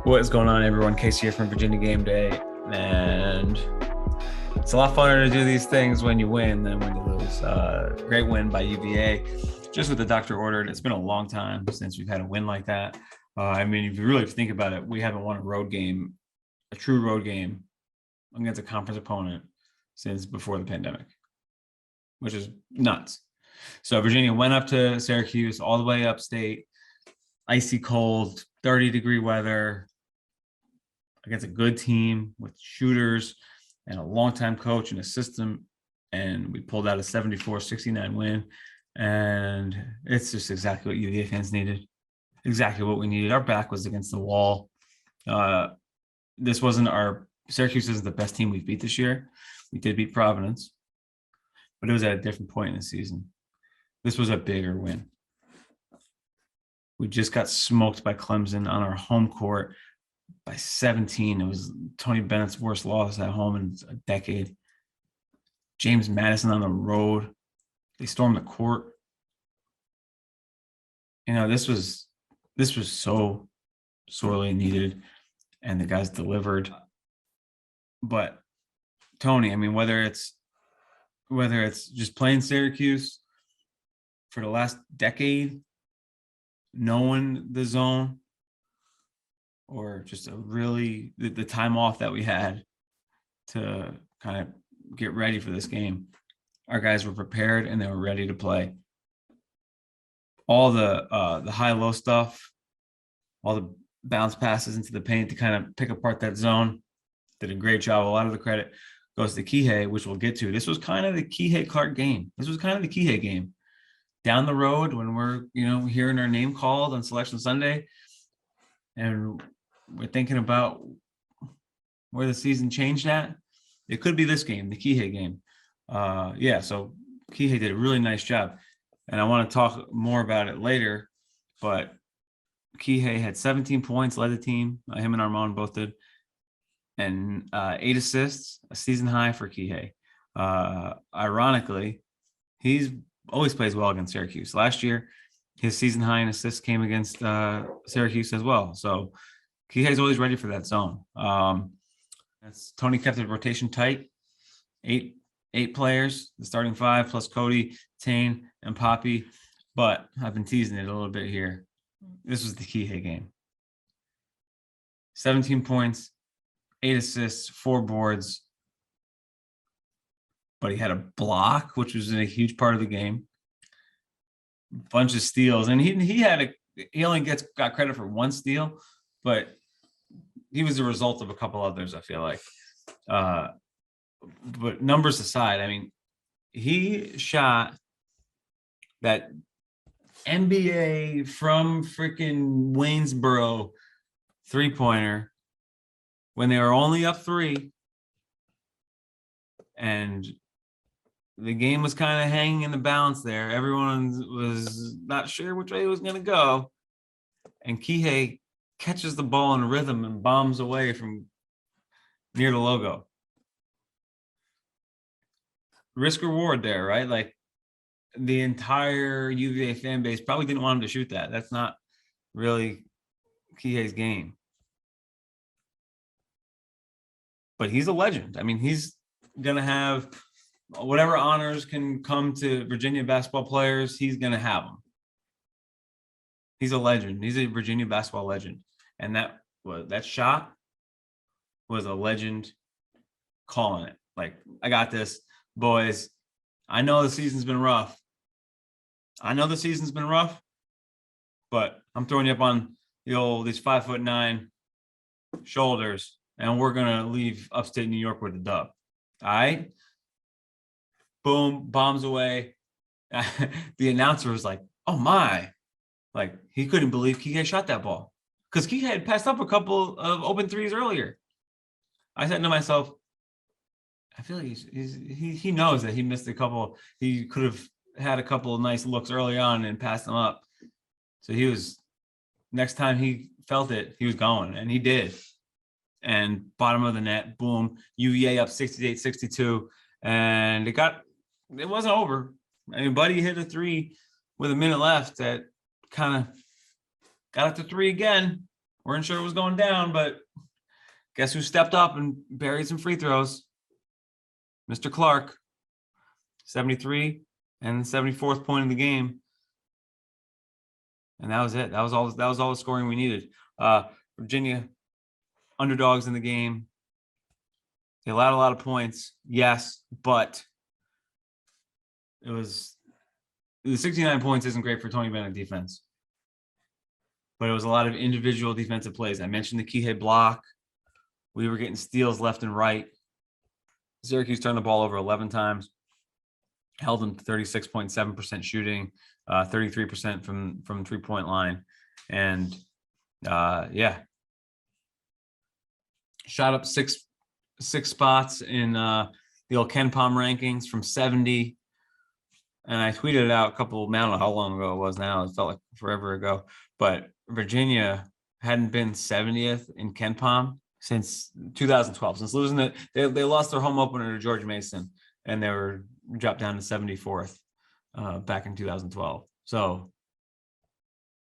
What is going on, everyone? Casey here from Virginia Gameday, and it's a lot funner to do these things when you win than when you lose. Great win by UVA, just what the doctor ordered. It's been a long time since we've had a win like that. If you really think about it, we haven't won a true road game against a conference opponent since before the pandemic, which is nuts. So Virginia went up to Syracuse, all the way upstate, icy cold, 30-degree weather, against a good team with shooters and a longtime coach and a system. And we pulled out a 74-69 win. And it's just exactly what UVA fans needed. Exactly what we needed. Our back was against the wall. Syracuse isn't the best team we've beat this year. We did beat Providence, but it was at a different point in the season. This was a bigger win. We just got smoked by Clemson on our home court by 17. It was Tony Bennett's worst loss at home in a decade. James Madison on the road. They stormed the court. This was so sorely needed, and the guys delivered. But Tony, whether it's just playing Syracuse for the last decade, knowing the zone, or just the time off that we had to kind of get ready for this game, our guys were prepared and they were ready to play. All the high-low stuff, all the bounce passes into the paint to kind of pick apart that zone, did a great job. A lot of the credit goes to Kihei, which we'll get to. This was kind of the Kihei-Clark game. This was kind of the Kihei game. Down the road, when we're hearing our name called on Selection Sunday, and we're thinking about where the season changed at, it could be this game, the Kihei game. So Kihei did a really nice job, and I want to talk more about it later. But Kihei had 17 points, led the team. Him and Armand both did, and 8 assists, a season high for Kihei. Ironically, he's always plays well against Syracuse. Last year, his season high in assists came against Syracuse as well. So Kihei's always ready for that zone. Tony kept the rotation tight. Eight players, the starting 5 plus Cody, Tane, and Poppy. But I've been teasing it a little bit here. This was the Kihei game. 17 points, 8 assists, 4 boards. But he had a block, which was a huge part of the game. Bunch of steals, and he only got credit for 1 steal, but he was the result of a couple others, I feel like. But numbers aside, he shot that NBA from freaking Waynesboro 3-pointer when they were only up 3, and the game was kind of hanging in the balance there. Everyone was not sure which way it was going to go. And Kihei catches the ball in rhythm and bombs away from near the logo. Risk reward there, right? Like, the entire UVA fan base probably didn't want him to shoot that. That's not really Kihei's game. But he's a legend. He's going to have whatever honors can come to Virginia basketball players, he's going to have them. He's a legend. He's a Virginia basketball legend. And that shot was a legend calling it. Like, I got this, boys. I know the season's been rough. But I'm throwing you up on these 5'9" shoulders, and we're going to leave upstate New York with a dub. All right? Boom, bombs away. The announcer was like, oh my. Like, he couldn't believe Kihei shot that ball, because Kihei had passed up a couple of open threes earlier. I said to myself, I feel like he knows that he missed a couple. He could have had a couple of nice looks early on and passed them up. So next time he felt it, he was going, and he did. And bottom of the net, boom, UVA up 68-62. And it wasn't over. Buddy hit a 3 with a minute left that kind of got up to 3 again. Weren't sure it was going down, but guess who stepped up and buried some free throws? Mr. Clark, 73 and 74th point of the game. And that was it. That was all the scoring we needed. Virginia, underdogs in the game. They allowed a lot of points, yes, but it was the 69 points isn't great for Tony Bennett defense. But it was a lot of individual defensive plays. I mentioned the Kihei block. We were getting steals left and right. Syracuse turned the ball over 11 times, held them to 36.7% shooting, 33% from three-point line. And shot up six spots in the old KenPom rankings from 70. And I tweeted it out I don't know how long ago it was now. It felt like forever ago. But Virginia hadn't been 70th in KenPom since 2012. Since losing it, they lost their home opener to George Mason, and they were dropped down to 74th back in 2012. So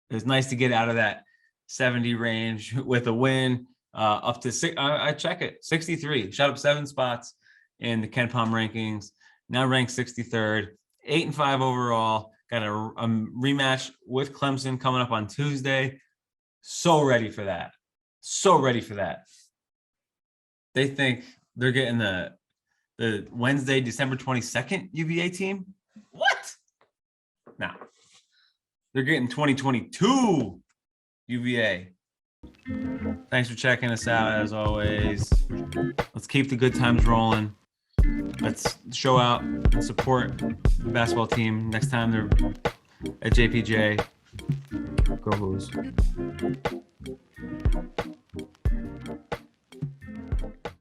it's nice to get out of that 70 range with a win up to six. I check it 63. Shot up 7 spots in the KenPom rankings. Now ranked 63rd. 8-5 overall. Got a rematch with Clemson coming up on Tuesday. So ready for that. They think they're getting the Wednesday, December 22nd UVA team. What? No. They're getting 2022 UVA. Thanks for checking us out as always. Let's keep the good times rolling. Let's show out and support the basketball team next time they're at JPJ. Go Hoos.